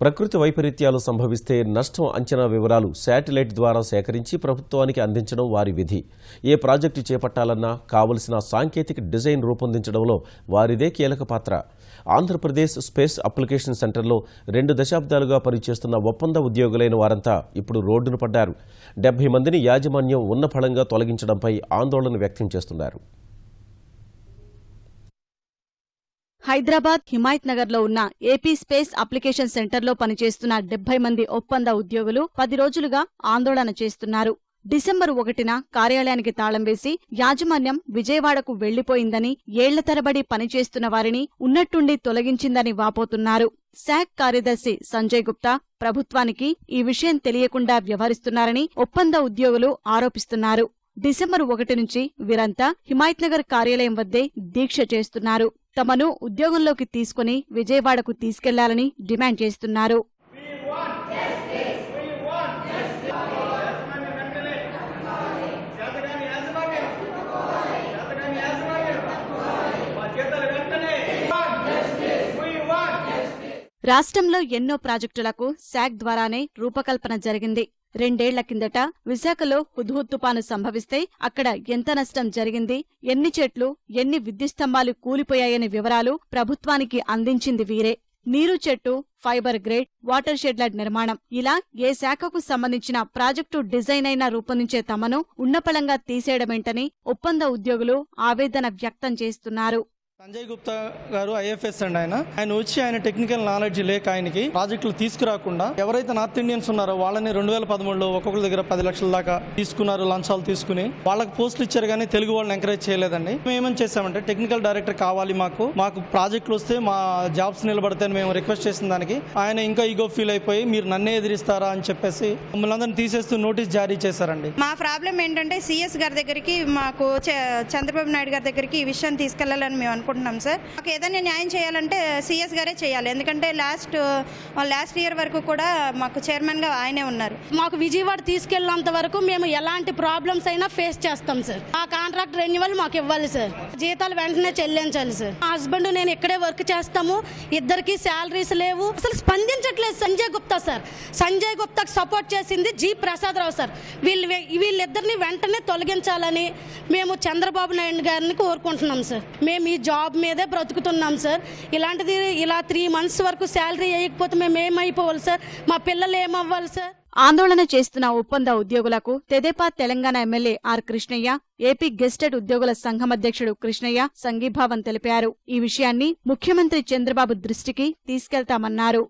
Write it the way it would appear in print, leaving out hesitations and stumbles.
ప్రకృతి వైపరీత్యాలు సంభవిస్తే నష్టం అంచనా వివరాలు శాటిలైట్ ద్వారా సేకరించి ప్రభుత్వానికి అందించడం వారి విధి. ఏ ప్రాజెక్టు చేపట్టాలన్నా కావలసిన సాంకేతిక డిజైన్ రూపొందించడంలో వారిదే కీలక పాత్ర. ఆంధ్రప్రదేశ్ స్పేస్ అప్లికేషన్ సెంటర్లో 2 దశాబ్దాలుగా పనిచేస్తున్న ఒప్పంద ఉద్యోగులైన వారంతా ఇప్పుడు రోడ్డున పడ్డారు. 70 మందిని యాజమాన్యం ఉన్నఫలంగా తొలగించడంపై ఆందోళన వ్యక్తం చేస్తున్నారు. హైదరాబాద్ హిమాయత్ నగర్ లో ఉన్న ఏపీ స్పేస్ అప్లికేషన్ సెంటర్లో పనిచేస్తున్న 70 మంది ఒప్పంద ఉద్యోగులు 10 రోజులుగా ఆందోళన చేస్తున్నారు. డిసెంబర్ 1న కార్యాలయానికి తాళం వేసి యాజమాన్యం విజయవాడకు వెళ్లిపోయిందని, ఏళ్ల తరబడి పనిచేస్తున్న వారిని ఉన్నట్టుండి తొలగించిందని వాపోతున్నారు. శాక్ కార్యదర్శి సంజయ్ గుప్తా ప్రభుత్వానికి ఈ విషయం తెలియకుండా వ్యవహరిస్తున్నారని ఒప్పంద ఉద్యోగులు ఆరోపిస్తున్నారు. డిసెంబర్ 1 నుంచి వీరంతా హిమాయత్ నగర్ కార్యాలయం వద్దే దీక్ష చేస్తున్నారు. తమను ఉద్యోగంలోకి తీసుకుని విజయవాడకు తీసుకెళ్లాలని డిమాండ్ చేస్తున్నారు. రాష్ట్రంలో ఎన్నో ప్రాజెక్టులకు శాక్ ద్వారానే రూపకల్పన జరిగింది. 2 ఏళ్ల కిందట విశాఖలో హుద్హుద్ తుపాను సంభవిస్తే అక్కడ ఎంత నష్టం జరిగింది, ఎన్ని చెట్లు, ఎన్ని విద్యుత్ స్తంభాలు కూలిపోయాయనే వివరాలు ప్రభుత్వానికి అందించింది వీరే. నీరు చెట్టు, ఫైబర్ గ్రేడ్, వాటర్ షెడ్ల నిర్మాణం, ఇలా ఏ శాఖకు సంబంధించిన ప్రాజెక్టు డిజైన్ అయినా రూపొందించే తమను ఉన్నపళంగా తీసేయడమేంటని ఒప్పంద ఉద్యోగులు ఆవేదన వ్యక్తం చేస్తున్నారు. సంజయ్ గుప్తా గారు ఐఎఫ్ఎస్ అండి. ఆయన వచ్చి ఆయన టెక్నికల్ నాలెడ్జ్ లేక ఆయనకి ప్రాజెక్టులు తీసుకురాకుండా ఎవరైతే నార్త్ ఇండియన్స్ ఉన్నారో వాళ్ళని 2013లో ఒక్కొక్కరి దగ్గర 10 లక్షల దాకా తీసుకున్నారు, లంచాలు తీసుకుని వాళ్ళకి పోస్టులు ఇచ్చారు. కానీ తెలుగు వాళ్ళని ఎంకరేజ్ చేయలేదండి. మేము ఏమని చేసామంటే టెక్నికల్ డైరెక్టర్ కావాలి, మాకు ప్రాజెక్టులు వస్తే మా జాబ్స్ నిలబడతాయని మేము రిక్వెస్ట్ చేసిన దానికి ఆయన ఇంకా ఈగో ఫీల్ అయిపోయి మీరు నన్నే ఎదిరిస్తారా అని చెప్పేసి మమ్మల్ని అందరినీ తీసేస్తూ నోటీస్ జారీ చేశారండి. మా ప్రాబ్లం ఏంటంటే సిఎస్ గారి దగ్గరికి, మాకు చంద్రబాబు నాయుడు గారి దగ్గరికి ఈ విషయాన్ని తీసుకెళ్లాలని మేము అనుకుంటున్నాం సార్. మాకు ఏదైనా న్యాయం చేయాలంటే సిఎస్ గారే చేయాలి. ఎందుకంటే లాస్ట్ ఇయర్ వరకు కూడా మాకు చైర్మన్ గా ఆయనే ఉన్నారు. మాకు విజయవాడ తీసుకెళ్లేంత వరకు మేము ఎలాంటి ప్రాబ్లమ్స్ అయినా ఫేస్ చేస్తాం సార్. ఆ కాంట్రాక్ట్ రెన్యువల్ మాకు ఇవ్వాలి సార్. జీతాలు వెంటనే చెల్లించాలి సార్. మా హస్బెండ్ నేను ఇక్కడే వర్క్ చేస్తాము, ఇద్దరికి శాలరీస్ లేవు. అసలు స్పందించట్లేదు సంజయ్ గుప్తా సార్. సంజయ్ గుప్తాకి సపోర్ట్ చేసింది జి ప్రసాదరావు సార్. వీళ్ళిద్దరిని వెంటనే తొలగించాలని మేము చంద్రబాబు నాయుడు గారిని కోరుకుంటున్నాం సార్. మేము ఈ జాబ్ మీదే బ్రతుకుతున్నాం సార్. ఇలాంటిది ఇలా 3 months వరకు శాలరీ వేయకపోతే మేము ఏమైపోవాలి సార్? మా పిల్లలు ఏమవ్వాలి సార్? ఆందోళన చేస్తున్న ఒప్పంద ఉద్యోగులకు తెదేపా Telangana MLA R Krishnaiah, AP gazetted ఉద్యోగుల సంఘం అధ్యక్షుడు కృష్ణయ్య సంఘీభావం తెలిపారు. ఈ విషయాన్ని ముఖ్యమంత్రి చంద్రబాబు దృష్టికి తీసుకెళ్తామన్నారు.